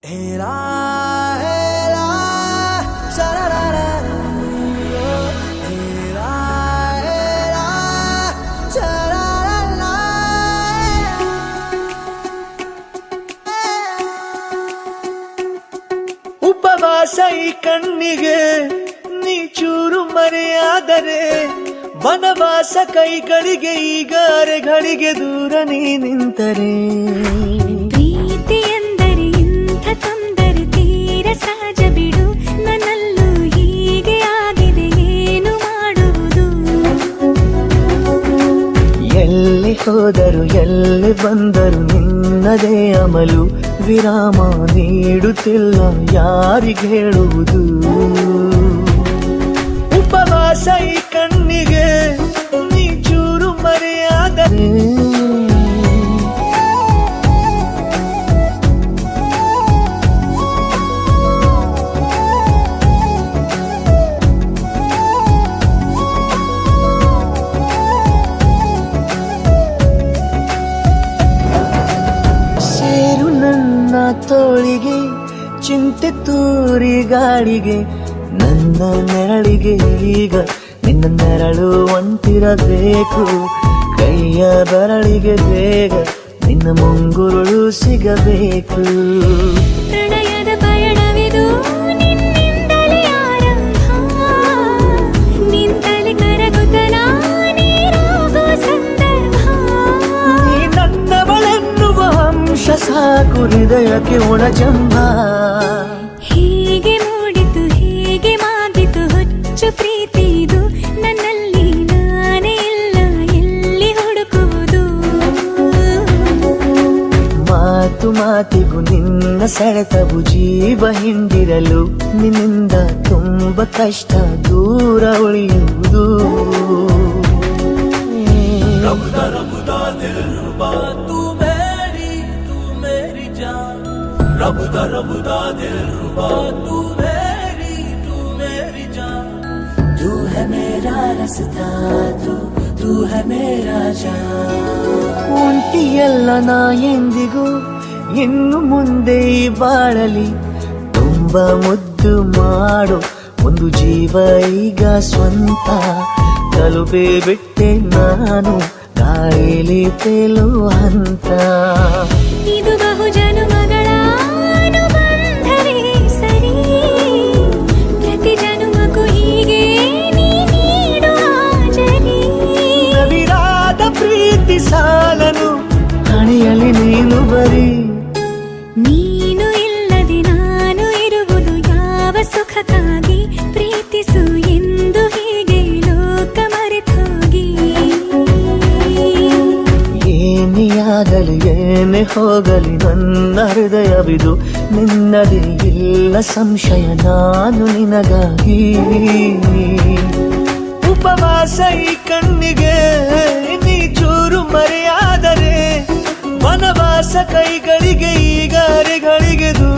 ಹೇರಾ ಹೇರಾ ಶರರರ ಹೇರಾ ಹೇರಾ ಶರರರ ಉಪವಾಸ ಈ ಕಣ್ಣಿಗೆ ನೀ ಚೂರು ಮರೆಯಾದರೆ ವನವಾಸ ಕೈಗಳಿಗೆ ಈಗ ಅರೆಗಳಿಗೆ ದೂರ ನೀ ನಿಂತರೆ ಪ್ರೀತಿ ಎಂದರೆ ಇಂಥ ತೊಂದರೆ ತೀರ ಸಹಜ ಬಿಡು ನನ್ನಲ್ಲೂ ಹೀಗೆ ಆಗಿದೆ ಏನು ಮಾಡುವುದು ಎಲ್ಲಿ ಹೋದರು ಎಲ್ಲಿ ಬಂದರು ನಿನ್ನದೇ ಅಮಲು ವಿರಾಮ ನೀಡುತ್ತಿಲ್ಲ ಯಾರಿಗೆ ಹೇಳುವುದು ಉಪವಾಸ ಈ ಕಣ್ಣಿಗೆ ನೀ ಚೂರು ಮರೆಯಾದರೆ ಸೇರು ನನ್ನ ತೋಳಿಗೆ ಚಿಂತೆ ತೂರಿ ಗಾಳಿಗೆ ನನ್ನ ನೆರಳಿಗೆ ಈಗ ನಿನ್ನ ನೆರಳು ಒಂಟಿರಬೇಕು ಕೈಯ ಬೆರಳಿಗೆ ಬೇಗ ನಿನ್ನ ಮುಂಗುರುಳು ಸಿಗಬೇಕು ಪ್ರಣಯದ ಪಯಣವಿದು ನಿನ್ನಿಂದಲೇ ಆರಂಭ ನಿಂತಲೇ ಕರಗುತ್ತಲ ನೀರಾಗೋ ಸಂದರ್ಭ ನೀ ನನ್ನವಳೆನ್ನುವ ಅಂಶ ಸಾಕು ಹೃದಯಕ್ಕೆ ಒಳಜಂಬ ಹೀಗೆ ಮೂಡಿತು ಹೀಗೆ ಮಾಗಿತು ಹುಚ್ಚು ಪ್ರೀತಿ ಇದು ನನ್ನಲ್ಲಿ ನಾನೇ ಇಲ್ಲ ಎಲ್ಲಿ ಹುಡುಕುವುದು ಮಾತು ಮಾತಿಗೂ ನಿನ್ನ ಸೆಳೆತವು ಜೀವ ಹಿಂಡಿರಲು ನಿನ್ನಿಂದ ತುಂಬ ಕಷ್ಟ ದೂರ ಉಳಿಯುವುದು रबुदा दिल रुबा तू मेरी जान तू है मेरा रास्ता तू है मेरा जान ಒಂಟಿಯಲ್ಲ ನಾ ಎಂದಿಗೂ ಇನ್ನು ಮುಂದೆ ಈ ಬಾಳಲಿ ತುಂಬ ಮುದ್ದು ಮಾಡು ಒಂದು ಜೀವ ಈಗ ಸ್ವಂತ ತಲುಪೇ ಬಿಟ್ಟೆ ನಾನು ಗಾಳಿಲಿ ತೇಲುವ ಹಂತ ಇದು ಬಹು ಜನುಮಗಳ ಅನುಬಂಧವೇ ಸರಿ ಪ್ರತಿ ಜನುಮಕ್ಕೂ ಹೀಗೆ ನೀ ನೀಡುವ ಜರಿ ನವಿರಾದ ಪ್ರೀತಿ ಸಾಲನು ಹಣೆಯಲ್ಲಿ ನೀನು ಬರೀ ನೀನು ಇಲ್ಲದೆ ನಾನು ಇರುವುದು ಯಾವ ಸುಖಕ್ಕಾಗಿ ಪ್ರೀತಿಸು ಎಂದು ಹೀಗೆ ಲೋಕ ಮರೆತೋಗಿ ಏನಿಯಾಗಲಿ ಏನೇ ಹೋಗಲಿ ನನ್ನ ಹೃದಯವಿದು ನಿನ್ನದೇ ಇಲ್ಲ ಸಂಶಯ ನಾನು ನಿನಗಾಗಿ ಉಪವಾಸ ಈ ಕಣ್ಣಿಗೆ ನೀ ಚೂರು ಮರೆಯಾದರೆ ವನವಾಸ ಕೈಗಳಿಗೆ ಈಗ ಅರೆಗಳಿಗೆ ದೂರ